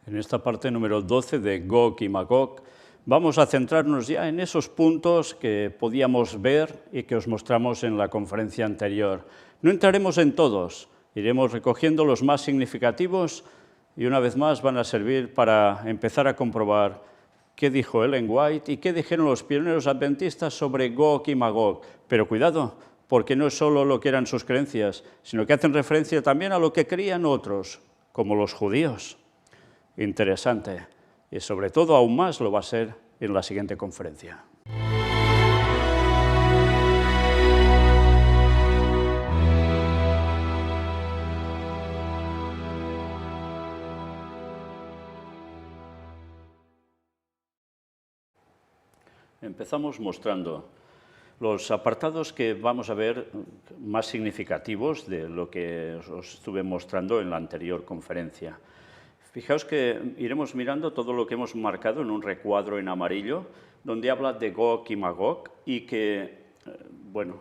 En esta parte número 12 de Gog y Magog vamos a centrarnos ya en esos puntos que podíamos ver y que os mostramos en la conferencia anterior. No entraremos en todos, iremos recogiendo los más significativos y una vez más van a servir para empezar a comprobar qué dijo Ellen White y qué dijeron los pioneros adventistas sobre Gog y Magog. Pero cuidado, porque no es solo lo que eran sus creencias, sino que hacen referencia también a lo que creían otros, como los judíos. Interesante, y sobre todo aún más lo va a ser en la siguiente conferencia. Empezamos mostrando los apartados que vamos a ver más significativos de lo que os estuve mostrando en la anterior conferencia. Fijaos que iremos mirando todo lo que hemos marcado en un recuadro en amarillo, donde habla de Gog y Magog y que, bueno,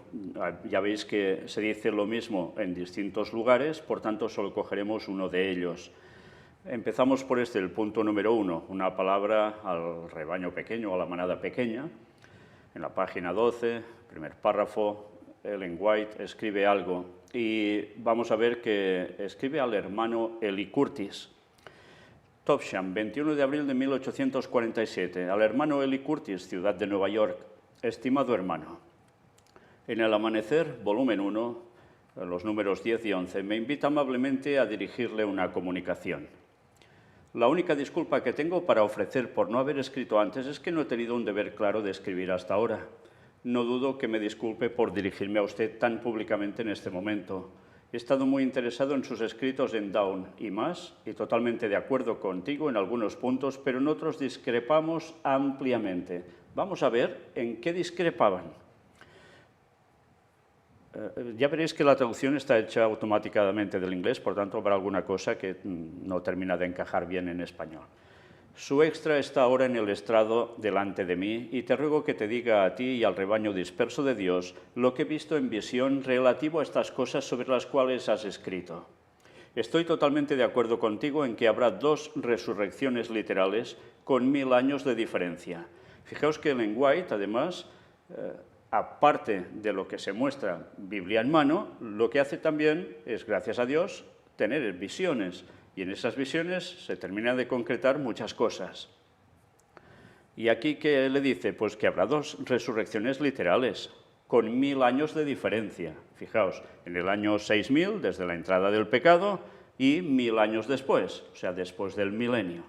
ya veis que se dice lo mismo en distintos lugares, por tanto solo cogeremos uno de ellos. Empezamos por el punto número 1, una palabra al rebaño pequeño, a la manada pequeña. En la página 12, primer párrafo, Ellen White escribe algo y vamos a ver que escribe al hermano Eli Curtis. Topsham, 21 de abril de 1847, al hermano Eli Curtis, ciudad de Nueva York. Estimado hermano, en el amanecer, volumen 1, los números 10 y 11, me invita amablemente a dirigirle una comunicación. La única disculpa que tengo para ofrecer por no haber escrito antes es que no he tenido un deber claro de escribir hasta ahora. No dudo que me disculpe por dirigirme a usted tan públicamente en este momento. He estado muy interesado en sus escritos en Down y más, y totalmente de acuerdo contigo en algunos puntos, pero en otros discrepamos ampliamente. Vamos a ver en qué discrepaban. Ya veréis que la traducción está hecha automáticamente del inglés, por tanto habrá alguna cosa que no termina de encajar bien en español. Su extra está ahora en el estrado delante de mí y te ruego que te diga a ti y al rebaño disperso de Dios lo que he visto en visión relativo a estas cosas sobre las cuales has escrito. Estoy totalmente de acuerdo contigo en que habrá dos resurrecciones literales con 1000 años de diferencia. Fijaos que Ellen White, además, aparte de lo que se muestra Biblia en mano, lo que hace también es, gracias a Dios, tener visiones. Y en esas visiones se terminan de concretar muchas cosas. ¿Y aquí qué le dice? Pues que habrá dos resurrecciones literales, con 1000 años de diferencia. Fijaos, en el año 6000, desde la entrada del pecado, y 1000 años después, o sea, después del milenio.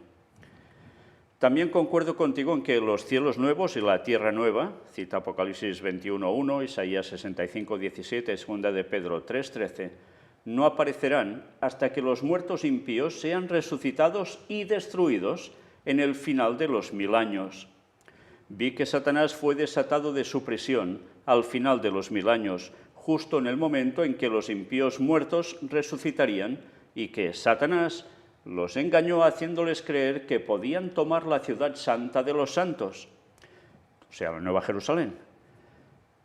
También concuerdo contigo en que los cielos nuevos y la tierra nueva, cita Apocalipsis 21:1, Isaías 65:17, segunda de Pedro 3:13, no aparecerán hasta que los muertos impíos sean resucitados y destruidos en el final de los 1000 años. Vi que Satanás fue desatado de su prisión al final de los 1000 años, justo en el momento en que los impíos muertos resucitarían y que Satanás los engañó haciéndoles creer que podían tomar la ciudad santa de los santos, o sea, la Nueva Jerusalén.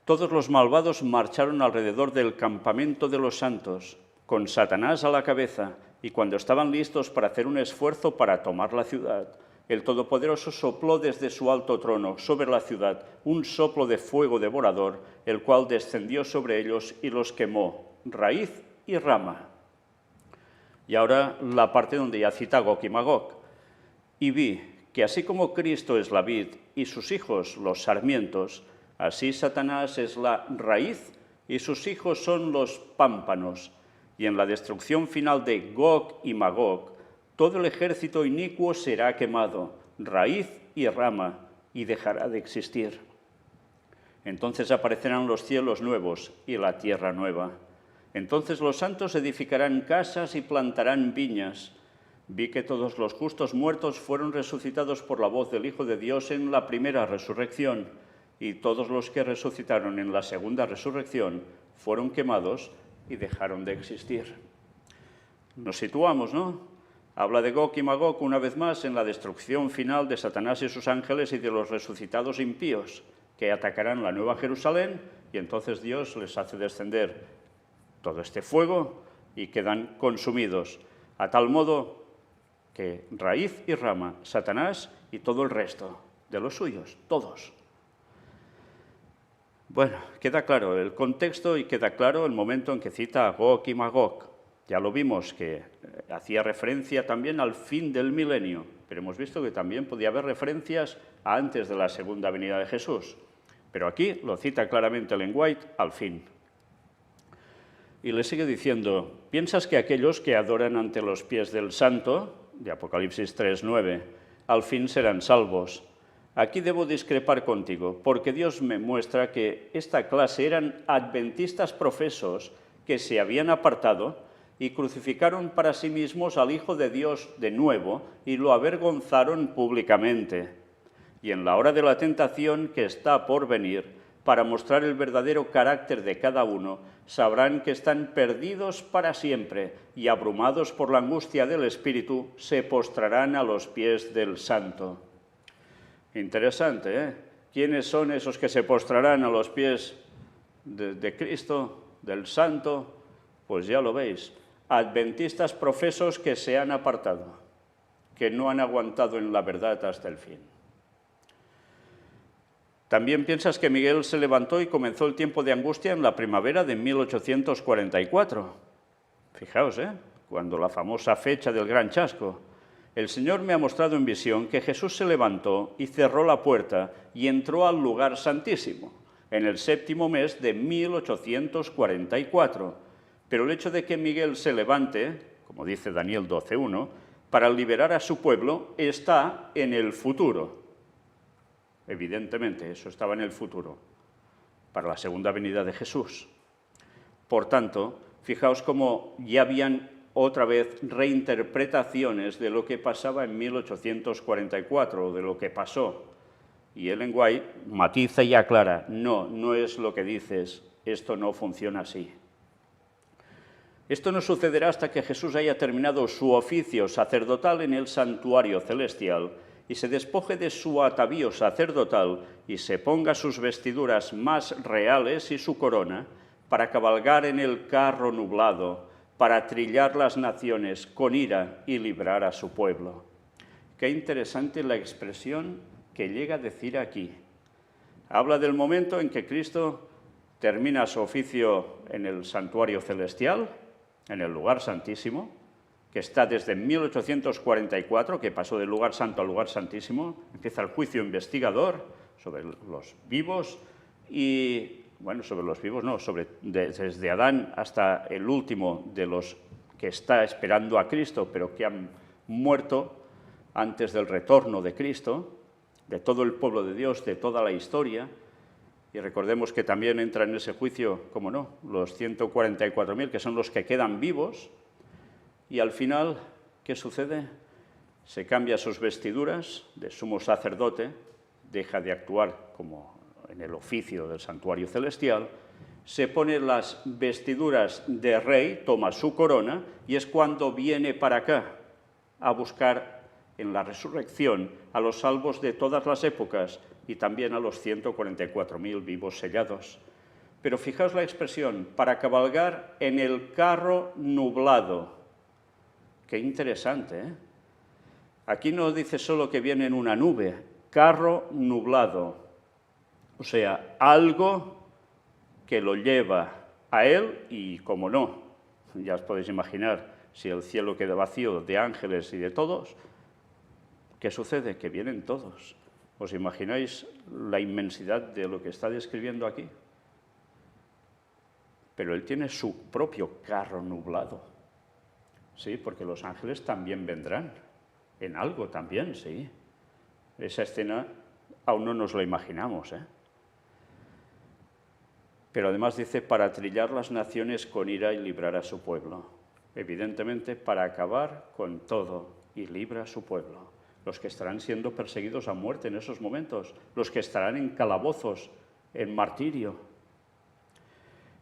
Todos los malvados marcharon alrededor del campamento de los santos, con Satanás a la cabeza, y cuando estaban listos para hacer un esfuerzo para tomar la ciudad, el Todopoderoso sopló desde su alto trono sobre la ciudad un soplo de fuego devorador, el cual descendió sobre ellos y los quemó, raíz y rama. Y ahora la parte donde ya cita Gog y Magog. Y vi que así como Cristo es la vid y sus hijos los sarmientos, así Satanás es la raíz y sus hijos son los pámpanos. Y en la destrucción final de Gog y Magog, todo el ejército inicuo será quemado, raíz y rama, y dejará de existir. Entonces aparecerán los cielos nuevos y la tierra nueva. Entonces los santos edificarán casas y plantarán viñas. Vi que todos los justos muertos fueron resucitados por la voz del Hijo de Dios en la primera resurrección, y todos los que resucitaron en la segunda resurrección fueron quemados y dejaron de existir. Nos situamos, ¿no? Habla de Gog y Magog una vez más en la destrucción final de Satanás y sus ángeles y de los resucitados impíos, que atacarán la Nueva Jerusalén, y entonces Dios les hace descender todo este fuego y quedan consumidos, a tal modo que raíz y rama, Satanás y todo el resto de los suyos, todos. Bueno, queda claro el contexto y queda claro el momento en que cita a Gog y Magog. Ya lo vimos que hacía referencia también al fin del milenio, pero hemos visto que también podía haber referencias a antes de la segunda venida de Jesús. Pero aquí lo cita claramente Ellen White, al fin. Y le sigue diciendo, ¿piensas que aquellos que adoran ante los pies del santo, de Apocalipsis 3:9, al fin serán salvos? Aquí debo discrepar contigo, porque Dios me muestra que esta clase eran adventistas profesos que se habían apartado y crucificaron para sí mismos al Hijo de Dios de nuevo y lo avergonzaron públicamente. Y en la hora de la tentación que está por venir, para mostrar el verdadero carácter de cada uno, sabrán que están perdidos para siempre y abrumados por la angustia del Espíritu, se postrarán a los pies del Santo. Interesante, ¿eh? ¿Quiénes son esos que se postrarán a los pies de Cristo, del Santo? Pues ya lo veis, adventistas profesos que se han apartado, que no han aguantado en la verdad hasta el fin. También piensas que Miguel se levantó y comenzó el tiempo de angustia en la primavera de 1844. Fijaos, cuando la famosa fecha del gran chasco. El Señor me ha mostrado en visión que Jesús se levantó y cerró la puerta y entró al lugar santísimo, en el 7º mes de 1844. Pero el hecho de que Miguel se levante, como dice Daniel 12:1, para liberar a su pueblo, está en el futuro. Evidentemente, eso estaba en el futuro, para la segunda venida de Jesús. Por tanto, fijaos cómo ya habían otra vez reinterpretaciones de lo que pasaba en 1844, de lo que pasó. Y Ellen White matiza y aclara, no es lo que dices, esto no funciona así. Esto no sucederá hasta que Jesús haya terminado su oficio sacerdotal en el santuario celestial y se despoje de su atavío sacerdotal y se ponga sus vestiduras más reales y su corona para cabalgar en el carro nublado, para trillar las naciones con ira y librar a su pueblo. Qué interesante la expresión que llega a decir aquí. Habla del momento en que Cristo termina su oficio en el santuario celestial, en el lugar santísimo, que está desde 1844, que pasó del lugar santo al lugar santísimo, empieza el juicio investigador sobre los vivos y, bueno, sobre los vivos no, desde Adán hasta el último de los que está esperando a Cristo, pero que han muerto antes del retorno de Cristo, de todo el pueblo de Dios, de toda la historia. Y recordemos que también entra en ese juicio, como no, los 144.000, que son los que quedan vivos. Y al final, ¿qué sucede? Se cambia sus vestiduras de sumo sacerdote, deja de actuar como en el oficio del santuario celestial, se pone las vestiduras de rey, toma su corona, y es cuando viene para acá a buscar en la resurrección a los salvos de todas las épocas y también a los 144.000 vivos sellados. Pero fijaos la expresión, para cabalgar en el carro nublado. Qué interesante, ¿eh? Aquí no dice solo que viene en una nube, carro nublado. O sea, algo que lo lleva a él y, como no, ya os podéis imaginar, si el cielo queda vacío de ángeles y de todos, ¿qué sucede? Que vienen todos. ¿Os imagináis la inmensidad de lo que está describiendo aquí? Pero él tiene su propio carro nublado. Sí, porque los ángeles también vendrán, en algo también, sí. Esa escena aún no nos la imaginamos, ¿eh? Pero además dice, para trillar las naciones con ira y librar a su pueblo. Evidentemente, para acabar con todo y libra a su pueblo. Los que estarán siendo perseguidos a muerte en esos momentos, los que estarán en calabozos, en martirio.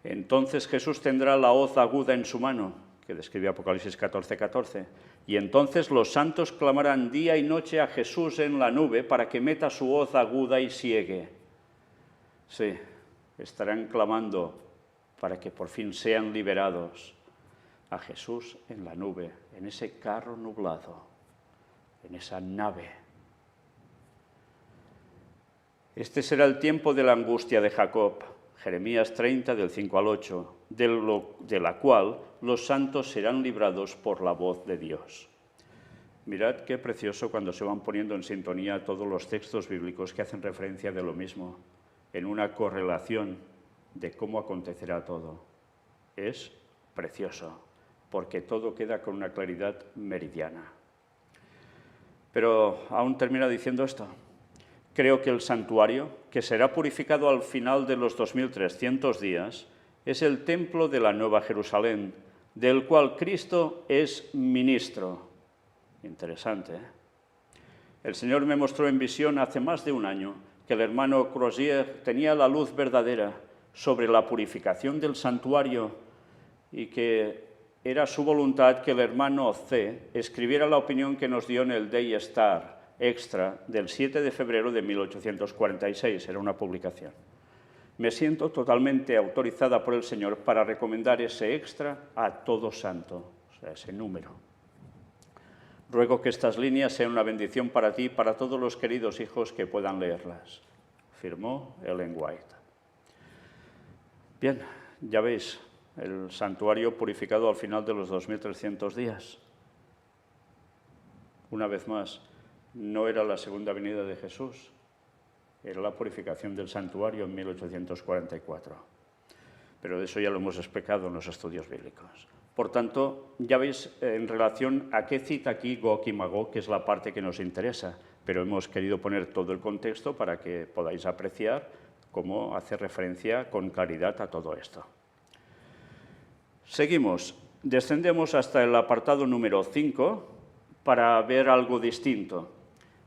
Entonces Jesús tendrá la hoz aguda en su mano, que describe Apocalipsis 14:14. Y entonces los santos clamarán día y noche a Jesús en la nube para que meta su hoz aguda y siegue. Sí, estarán clamando para que por fin sean liberados a Jesús en la nube, en ese carro nublado. en esa nave. Este será el tiempo de la angustia de Jacob, Jeremías 30, del 5 al 8, de la cual los santos serán librados por la voz de Dios. Mirad qué precioso cuando se van poniendo en sintonía todos los textos bíblicos que hacen referencia de lo mismo, en una correlación de cómo acontecerá todo. Es precioso, porque todo queda con una claridad meridiana. Pero aún termina diciendo esto. Creo que el santuario, que será purificado al final de los 2300 días, es el templo de la Nueva Jerusalén, del cual Cristo es ministro. Interesante, ¿eh? El Señor me mostró en visión hace más de un año que el hermano Crozier tenía la luz verdadera sobre la purificación del santuario y que era su voluntad que el hermano C. escribiera la opinión que nos dio en el Day Star Extra del 7 de febrero de 1846, era una publicación. Me siento totalmente autorizada por el Señor para recomendar ese extra a todo santo, o sea, ese número. Ruego que estas líneas sean una bendición para ti y para todos los queridos hijos que puedan leerlas. Firmó Ellen White. Bien, ya veis, el santuario purificado al final de los 2300 días. Una vez más, no era la segunda venida de Jesús, era la purificación del santuario en 1844. Pero de eso ya lo hemos explicado en los estudios bíblicos. Por tanto, ya veis en relación a qué cita aquí Gog y Magog, que es la parte que nos interesa, pero hemos querido poner todo el contexto para que podáis apreciar cómo hace referencia con claridad a todo esto. Seguimos, descendemos hasta el apartado número 5 para ver algo distinto.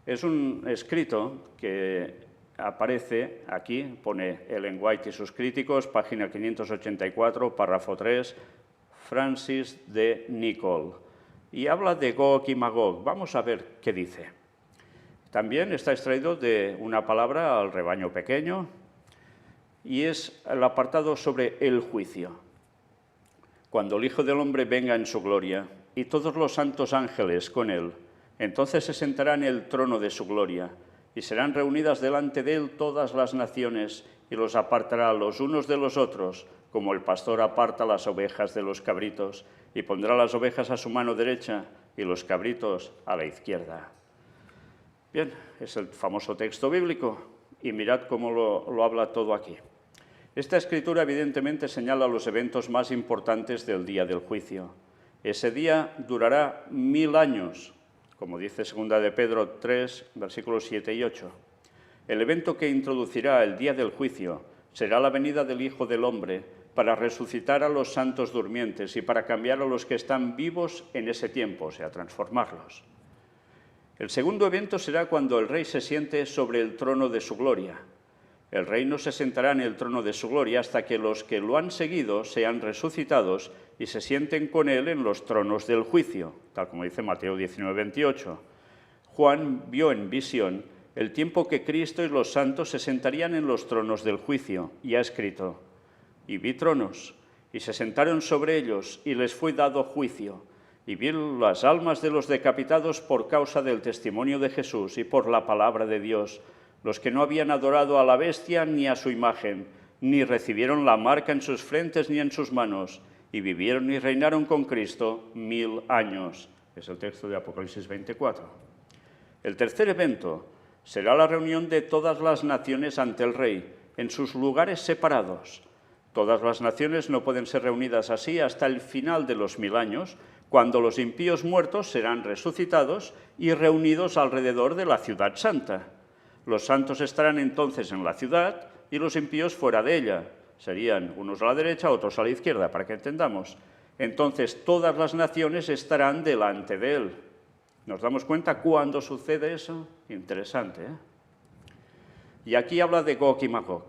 Es un escrito que aparece aquí, pone Ellen White y sus críticos, página 584, párrafo 3, Francis de Nicol, y habla de Gog y Magog. Vamos a ver qué dice. También está extraído de una palabra al rebaño pequeño, y es el apartado sobre el juicio. Cuando el Hijo del Hombre venga en su gloria, y todos los santos ángeles con él, entonces se sentará en el trono de su gloria, y serán reunidas delante de él todas las naciones, y los apartará los unos de los otros, como el pastor aparta las ovejas de los cabritos, y pondrá las ovejas a su mano derecha y los cabritos a la izquierda. Bien, es el famoso texto bíblico, y mirad cómo lo habla todo aquí. Esta escritura evidentemente señala los eventos más importantes del día del juicio. Ese día durará 1000 años, como dice 2 de Pedro 3, versículos 7 y 8. El evento que introducirá el día del juicio será la venida del Hijo del Hombre para resucitar a los santos durmientes y para cambiar a los que están vivos en ese tiempo, o sea, transformarlos. El segundo evento será cuando el Rey se siente sobre el trono de su gloria. El Rey no se sentará en el trono de su gloria hasta que los que lo han seguido sean resucitados y se sienten con él en los tronos del juicio, tal como dice Mateo 19, 28. Juan vio en visión el tiempo que Cristo y los santos se sentarían en los tronos del juicio, y ha escrito: y vi tronos, y se sentaron sobre ellos, y les fue dado juicio, y vi las almas de los decapitados por causa del testimonio de Jesús y por la palabra de Dios, los que no habían adorado a la bestia ni a su imagen, ni recibieron la marca en sus frentes ni en sus manos, y vivieron y reinaron con Cristo 1000 años. Es el texto de Apocalipsis 24. El tercer evento será la reunión de todas las naciones ante el Rey, en sus lugares separados. Todas las naciones no pueden ser reunidas así hasta el final de los 1000 años, cuando los impíos muertos serán resucitados y reunidos alrededor de la ciudad santa. Los santos estarán entonces en la ciudad y los impíos fuera de ella. Serían unos a la derecha, otros a la izquierda, para que entendamos. Entonces todas las naciones estarán delante de él. ¿Nos damos cuenta cuándo sucede eso? Interesante, ¿eh? Y aquí habla de Gog y Magog.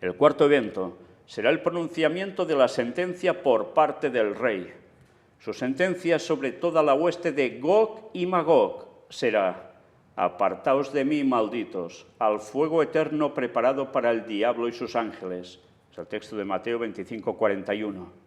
El cuarto evento será el pronunciamiento de la sentencia por parte del Rey. Su sentencia sobre toda la hueste de Gog y Magog será: apartaos de mí, malditos, al fuego eterno preparado para el diablo y sus ángeles. Es el texto de Mateo 25, 41.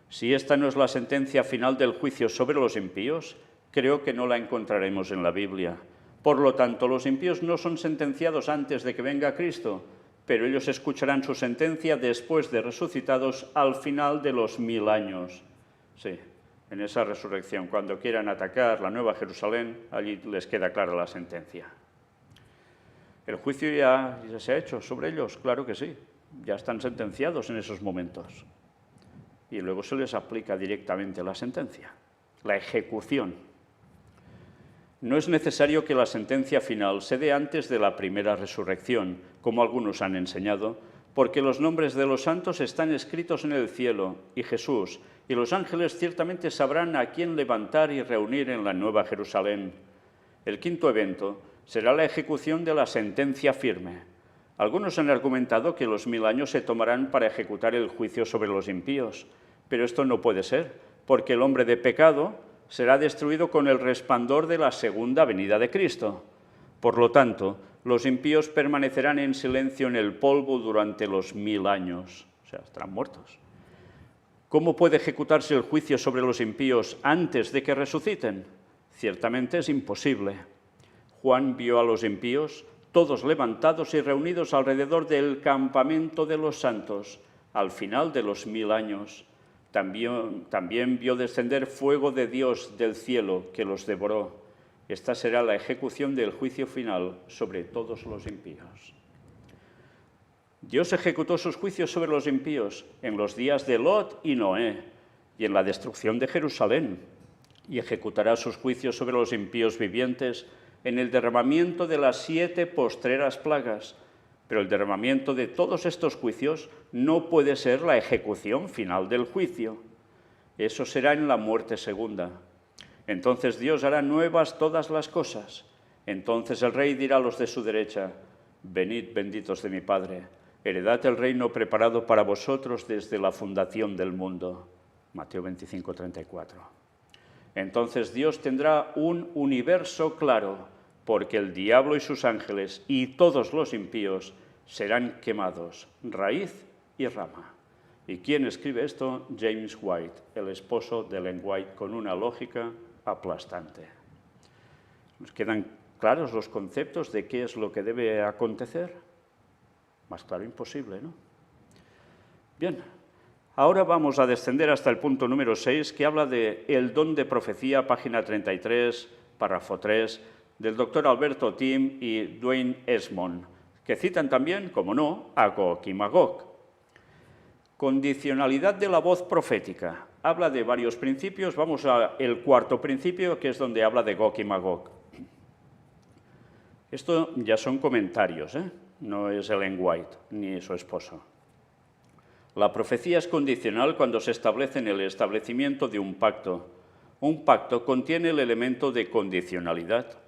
Si esta no es la sentencia final del juicio sobre los impíos, creo que no la encontraremos en la Biblia. Por lo tanto, los impíos no son sentenciados antes de que venga Cristo, pero ellos escucharán su sentencia después de resucitados al final de los 1000 años. Sí, en esa resurrección, cuando quieran atacar la Nueva Jerusalén, allí les queda clara la sentencia. ¿El juicio ya se ha hecho sobre ellos? Claro que sí, ya están sentenciados en esos momentos. Y luego se les aplica directamente la sentencia, la ejecución. No es necesario que la sentencia final se dé antes de la primera resurrección, como algunos han enseñado, porque los nombres de los santos están escritos en el cielo, y Jesús y los ángeles ciertamente sabrán a quién levantar y reunir en la Nueva Jerusalén. El quinto evento será la ejecución de la sentencia firme. Algunos han argumentado que los 1000 años se tomarán para ejecutar el juicio sobre los impíos, pero esto no puede ser, porque el hombre de pecado será destruido con el resplandor de la segunda venida de Cristo. Por lo tanto, los impíos permanecerán en silencio en el polvo durante los 1000 años, o sea, estarán muertos. ¿Cómo puede ejecutarse el juicio sobre los impíos antes de que resuciten? Ciertamente es imposible. Juan vio a los impíos, todos levantados y reunidos alrededor del campamento de los santos, al final de los 1000 años. También vio descender fuego de Dios del cielo que los devoró. Esta será la ejecución del juicio final sobre todos los impíos. Dios ejecutó sus juicios sobre los impíos en los días de Lot y Noé y en la destrucción de Jerusalén, y ejecutará sus juicios sobre los impíos vivientes en el derramamiento de las 7 postreras plagas. Pero el derramamiento de todos estos juicios no puede ser la ejecución final del juicio. Eso será en la muerte segunda. Entonces Dios hará nuevas todas las cosas. Entonces el rey dirá a los de su derecha: venid, benditos de mi Padre, heredad el reino preparado para vosotros desde la fundación del mundo. Mateo 25, 34. Entonces Dios tendrá un universo claro, porque el diablo y sus ángeles y todos los impíos serán quemados, raíz y rama. ¿Y quién escribe esto? James White, el esposo de Ellen White, con una lógica aplastante. ¿Nos quedan claros los conceptos de qué es lo que debe acontecer? Más claro imposible, ¿no? Bien, ahora vamos a descender hasta el punto número 6, que habla de el don de profecía, página 33, párrafo 3, del doctor Alberto Tim y Dwayne Esmond, que citan también, como no, a Gog y Magog. Condicionalidad de la voz profética. Habla de varios principios. Vamos al cuarto principio, que es donde habla de Gog y Magog. Esto ya son comentarios, no es Ellen White ni su esposo. La profecía es condicional cuando se establece en el establecimiento de un pacto. Un pacto contiene el elemento de condicionalidad.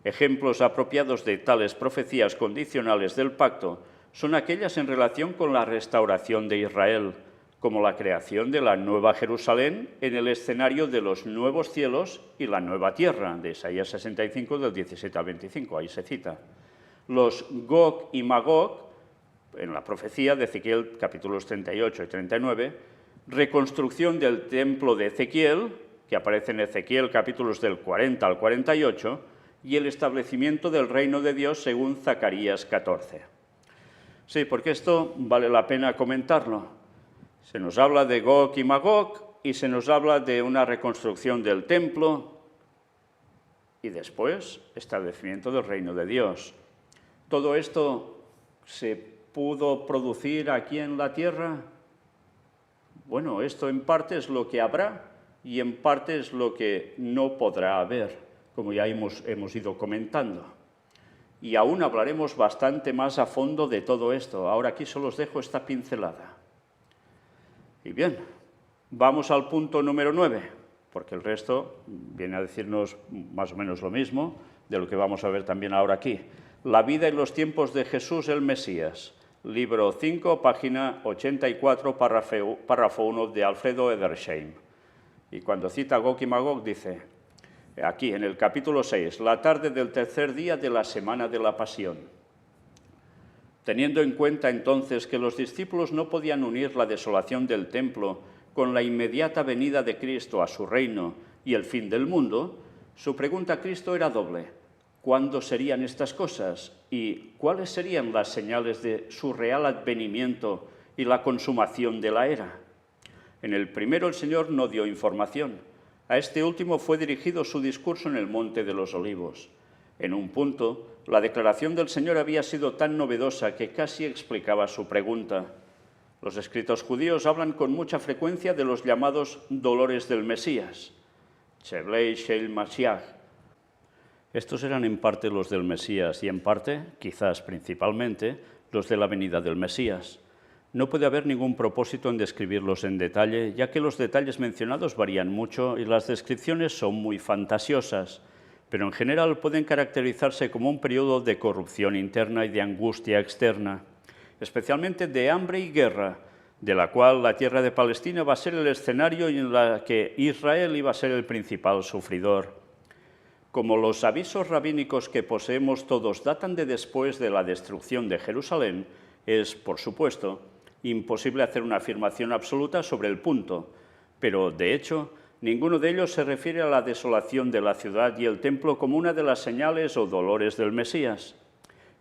Ejemplos apropiados de tales profecías condicionales del pacto son aquellas en relación con la restauración de Israel, como la creación de la Nueva Jerusalén en el escenario de los nuevos cielos y la nueva tierra, de Isaías 65, del 17 al 25, ahí se cita. Los Gog y Magog, en la profecía de Ezequiel, capítulos 38 y 39, reconstrucción del templo de Ezequiel, que aparece en Ezequiel, capítulos del 40 al 48, y el establecimiento del reino de Dios según Zacarías 14. Sí, porque esto vale la pena comentarlo. Se nos habla de Gog y Magog y se nos habla de una reconstrucción del templo y después establecimiento del reino de Dios. ¿Todo esto se pudo producir aquí en la tierra? Bueno, esto en parte es lo que habrá y en parte es lo que no podrá haber, como ya hemos ido comentando. Y aún hablaremos bastante más a fondo de todo esto. Ahora aquí solo os dejo esta pincelada. Y bien, vamos al punto número 9, porque el resto viene a decirnos más o menos lo mismo de lo que vamos a ver también ahora aquí. La vida y los tiempos de Jesús el Mesías. Libro 5, página 84, párrafo 1 de Alfredo Edersheim. Y cuando cita Gog y Magog dice, aquí en el capítulo 6, la tarde del tercer día de la semana de la Pasión. Teniendo en cuenta entonces que los discípulos no podían unir la desolación del templo con la inmediata venida de Cristo a su reino y el fin del mundo, Su pregunta a Cristo era doble: ¿cuándo serían estas cosas? ¿Y cuáles serían las señales de su real advenimiento y la consumación de la era? En el primero el Señor no dio información. A este último fue dirigido su discurso en el Monte de los Olivos. En un punto, la declaración del Señor había sido tan novedosa que casi explicaba su pregunta. Los escritos judíos hablan con mucha frecuencia de los llamados dolores del Mesías, Sheblei Shel Mashiach. Estos eran en parte los del Mesías y en parte, quizás principalmente, los de la venida del Mesías. No puede haber ningún propósito en describirlos en detalle, ya que los detalles mencionados varían mucho y las descripciones son muy fantasiosas, pero en general pueden caracterizarse como un periodo de corrupción interna y de angustia externa, especialmente de hambre y guerra, de la cual la tierra de Palestina va a ser el escenario y en la que Israel iba a ser el principal sufridor. Como los avisos rabínicos que poseemos todos datan de después de la destrucción de Jerusalén, es, por supuesto, imposible hacer una afirmación absoluta sobre el punto, pero, de hecho, ninguno de ellos se refiere a la desolación de la ciudad y el templo como una de las señales o dolores del Mesías.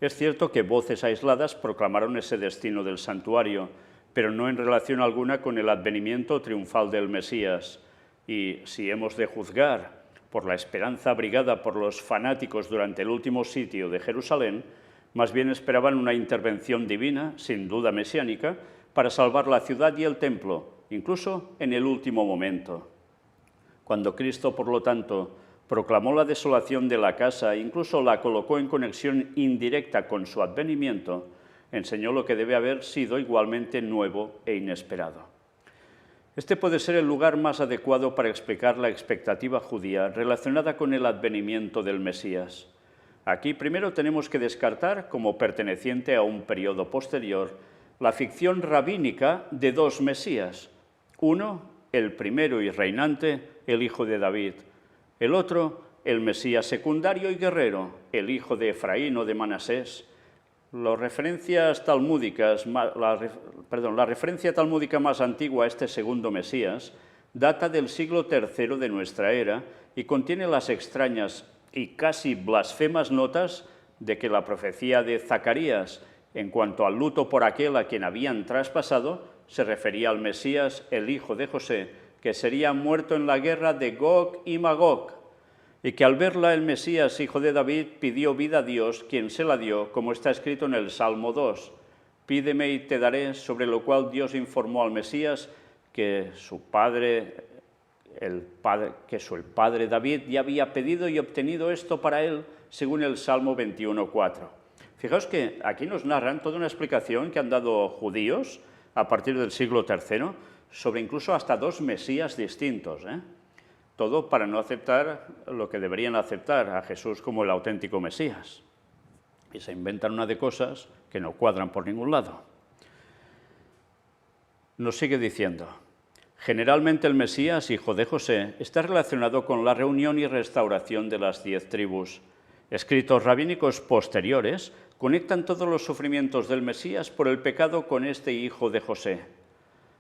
Es cierto que voces aisladas proclamaron ese destino del santuario, pero no en relación alguna con el advenimiento triunfal del Mesías. Y si hemos de juzgar por la esperanza abrigada por los fanáticos durante el último sitio de Jerusalén, más bien esperaban una intervención divina, sin duda mesiánica, para salvar la ciudad y el templo, incluso en el último momento. Cuando Cristo, por lo tanto, proclamó la desolación de la casa e incluso la colocó en conexión indirecta con su advenimiento, enseñó lo que debe haber sido igualmente nuevo e inesperado. Este puede ser el lugar más adecuado para explicar la expectativa judía relacionada con el advenimiento del Mesías. Aquí primero tenemos que descartar, como perteneciente a un periodo posterior, la ficción rabínica de dos Mesías. Uno, el primero y reinante, el hijo de David. El otro, el Mesías secundario y guerrero, el hijo de Efraín o de Manasés. La referencia talmúdica más antigua a este segundo Mesías data del siglo III de nuestra era y contiene las extrañas y casi blasfemas notas de que la profecía de Zacarías, en cuanto al luto por aquel a quien habían traspasado, se refería al Mesías, el hijo de José, que sería muerto en la guerra de Gog y Magog, y que al verla el Mesías, hijo de David, pidió vida a Dios, quien se la dio, como está escrito en el Salmo 2. Pídeme y te daré, sobre lo cual Dios informó al Mesías que su padre David ya había pedido y obtenido esto para él, según el Salmo 21:4. Fijaos que aquí nos narran toda una explicación que han dado judíos a partir del siglo III sobre incluso hasta dos Mesías distintos, Todo para no aceptar lo que deberían aceptar a Jesús como el auténtico Mesías. Y se inventan una de cosas que no cuadran por ningún lado. Nos sigue diciendo: generalmente el Mesías, hijo de José, está relacionado con la reunión y restauración de las 10 tribus. Escritos rabínicos posteriores conectan todos los sufrimientos del Mesías por el pecado con este hijo de José.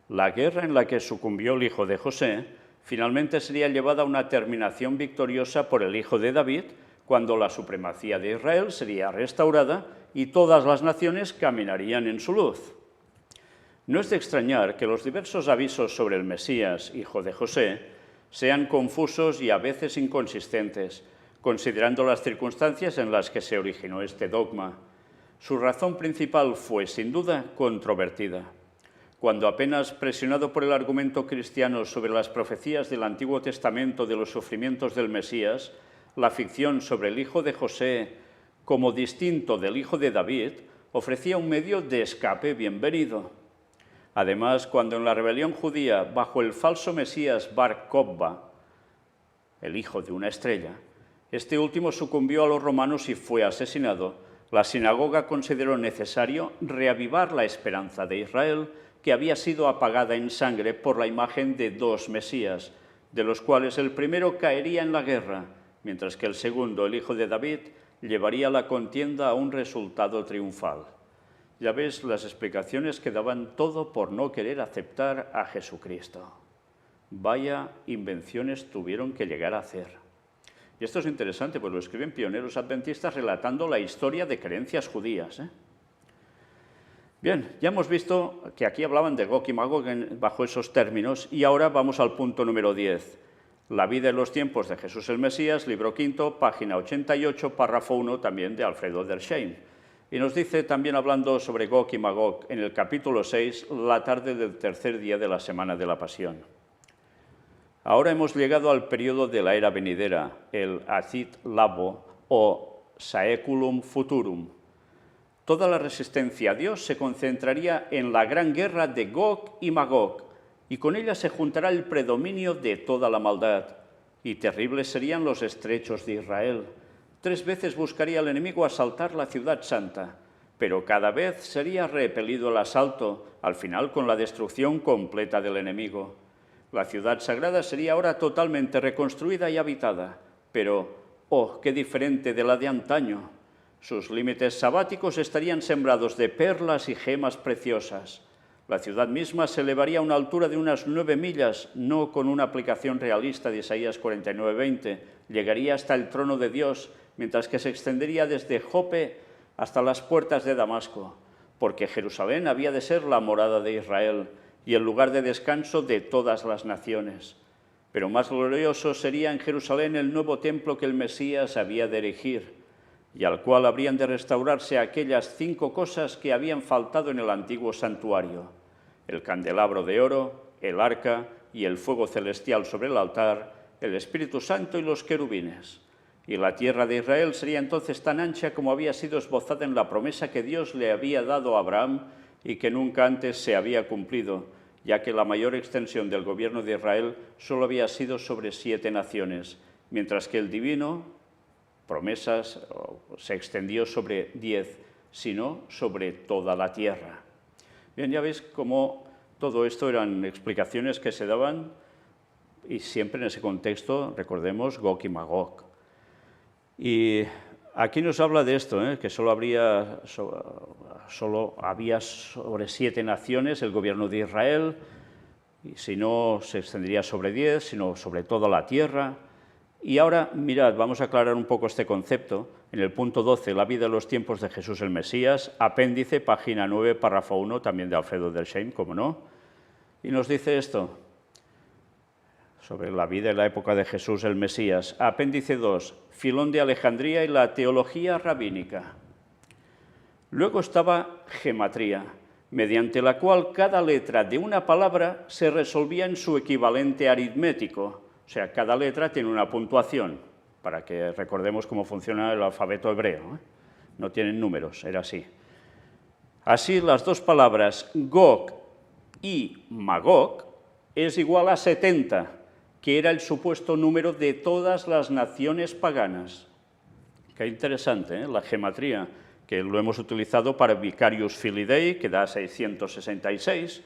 La guerra en la que sucumbió el hijo de José finalmente sería llevada a una terminación victoriosa por el hijo de David, cuando la supremacía de Israel sería restaurada y todas las naciones caminarían en su luz. No es de extrañar que los diversos avisos sobre el Mesías, hijo de José, sean confusos y a veces inconsistentes, considerando las circunstancias en las que se originó este dogma. Su razón principal fue, sin duda, controvertida. Cuando apenas presionado por el argumento cristiano sobre las profecías del Antiguo Testamento de los sufrimientos del Mesías, la ficción sobre el hijo de José, como distinto del hijo de David, ofrecía un medio de escape bienvenido. Además, cuando en la rebelión judía, bajo el falso Mesías Bar Kokhba, el hijo de una estrella, este último sucumbió a los romanos y fue asesinado, la sinagoga consideró necesario reavivar la esperanza de Israel, que había sido apagada en sangre por la imagen de dos Mesías, de los cuales el primero caería en la guerra, mientras que el segundo, el hijo de David, llevaría la contienda a un resultado triunfal. Ya ves las explicaciones que daban todo por no querer aceptar a Jesucristo. Vaya invenciones tuvieron que llegar a hacer. Y esto es interesante, pues lo escriben pioneros adventistas relatando la historia de creencias judías. Bien, ya hemos visto que aquí hablaban de Gog y Magog bajo esos términos, y ahora vamos al punto número 10. La vida en los tiempos de Jesús el Mesías, libro quinto, página 88, párrafo 1, también de Alfredo Edersheim. Y nos dice, también hablando sobre Gog y Magog, en el capítulo 6, la tarde del tercer día de la semana de la Pasión. Ahora hemos llegado al periodo de la era venidera, el Atid Labo o Saeculum Futurum. Toda la resistencia a Dios se concentraría en la gran guerra de Gog y Magog, y con ella se juntará el predominio de toda la maldad, y terribles serían los estrechos de Israel. 3 veces buscaría el enemigo asaltar la ciudad santa, pero cada vez sería repelido el asalto, al final con la destrucción completa del enemigo. La ciudad sagrada sería ahora totalmente reconstruida y habitada, pero, ¡oh, qué diferente de la de antaño! Sus límites sabáticos estarían sembrados de perlas y gemas preciosas. La ciudad misma se elevaría a una altura de unas 9 millas, no con una aplicación realista de Isaías 49:20. Llegaría hasta el trono de Dios, mientras que se extendería desde Jope hasta las puertas de Damasco, porque Jerusalén había de ser la morada de Israel y el lugar de descanso de todas las naciones. Pero más glorioso sería en Jerusalén el nuevo templo que el Mesías había de erigir, y al cual habrían de restaurarse aquellas 5 cosas que habían faltado en el antiguo santuario: el candelabro de oro, el arca y el fuego celestial sobre el altar, el Espíritu Santo y los querubines. Y la tierra de Israel sería entonces tan ancha como había sido esbozada en la promesa que Dios le había dado a Abraham y que nunca antes se había cumplido, ya que la mayor extensión del gobierno de Israel solo había sido sobre 7 naciones, mientras que el divino promesas se extendió sobre 10, sino sobre toda la tierra. Bien, ya veis cómo todo esto eran explicaciones que se daban, y siempre en ese contexto, recordemos, Gog y Magog. Y aquí nos habla de esto, que solo había sobre 7 naciones el gobierno de Israel, y si no se extendería sobre 10, sino sobre toda la tierra. Y ahora, mirad, vamos a aclarar un poco este concepto. En el punto 12, la vida de los tiempos de Jesús el Mesías, apéndice, página 9, párrafo 1, también de Alfredo Edersheim, como no. Y nos dice esto, sobre la vida y la época de Jesús el Mesías. Apéndice 2, Filón de Alejandría y la teología rabínica. Luego estaba gematría, mediante la cual cada letra de una palabra se resolvía en su equivalente aritmético. O sea, cada letra tiene una puntuación, para que recordemos cómo funciona el alfabeto hebreo. No tienen números, era así. Así, las 2 palabras Gog y Magog es igual a 70, que era el supuesto número de todas las naciones paganas. Qué interesante, la gematría, que lo hemos utilizado para Vicarius Filii, que da 666,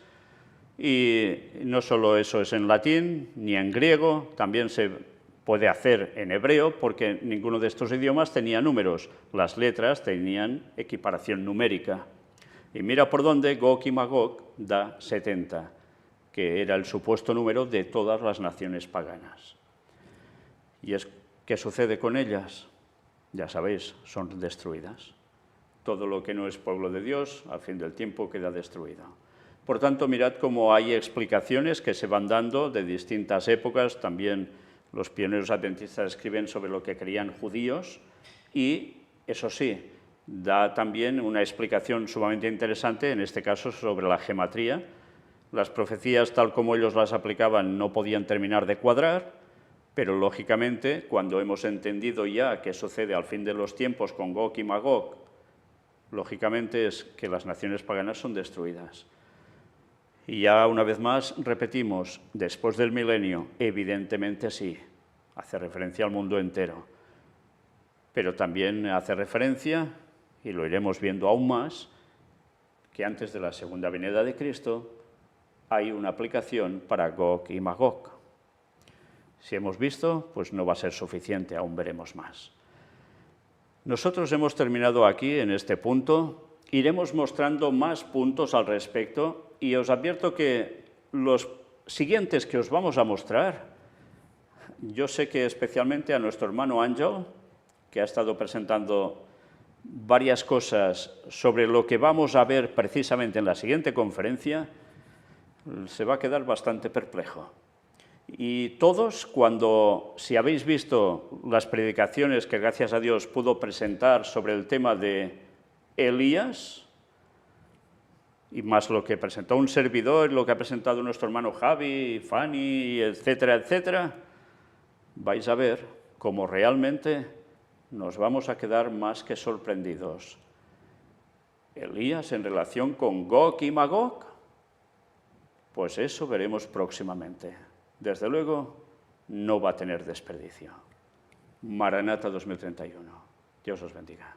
y no solo eso es en latín, ni en griego, también se puede hacer en hebreo, porque ninguno de estos idiomas tenía números, las letras tenían equiparación numérica. Y mira por dónde Gog y Magog da 70, que era el supuesto número de todas las naciones paganas. ¿Y qué sucede con ellas? Ya sabéis, son destruidas. Todo lo que no es pueblo de Dios, al fin del tiempo, queda destruido. Por tanto, mirad cómo hay explicaciones que se van dando de distintas épocas. También los pioneros adventistas escriben sobre lo que creían judíos y, eso sí, da también una explicación sumamente interesante, en este caso sobre la gematría. Las profecías, tal como ellos las aplicaban, no podían terminar de cuadrar, pero lógicamente, cuando hemos entendido ya qué sucede al fin de los tiempos con Gog y Magog, lógicamente es que las naciones paganas son destruidas. Y ya una vez más repetimos, después del milenio, evidentemente sí, hace referencia al mundo entero, pero también hace referencia, y lo iremos viendo aún más, que antes de la segunda venida de Cristo hay una aplicación para Gog y Magog. Si hemos visto, pues no va a ser suficiente, aún veremos más. Nosotros hemos terminado aquí, en este punto. Iremos mostrando más puntos al respecto y os advierto que los siguientes que os vamos a mostrar yo sé que especialmente a nuestro hermano Ángel, que ha estado presentando varias cosas sobre lo que vamos a ver precisamente en la siguiente conferencia, se va a quedar bastante perplejo. Y todos, si habéis visto las predicaciones que gracias a Dios pudo presentar sobre el tema de Elías, y más lo que presentó un servidor, lo que ha presentado nuestro hermano Javi, Fanny, etcétera, etcétera, vais a ver cómo realmente nos vamos a quedar más que sorprendidos. Elías en relación con Gog y Magog, pues eso veremos próximamente. Desde luego, no va a tener desperdicio. Maranata 2031. Dios os bendiga.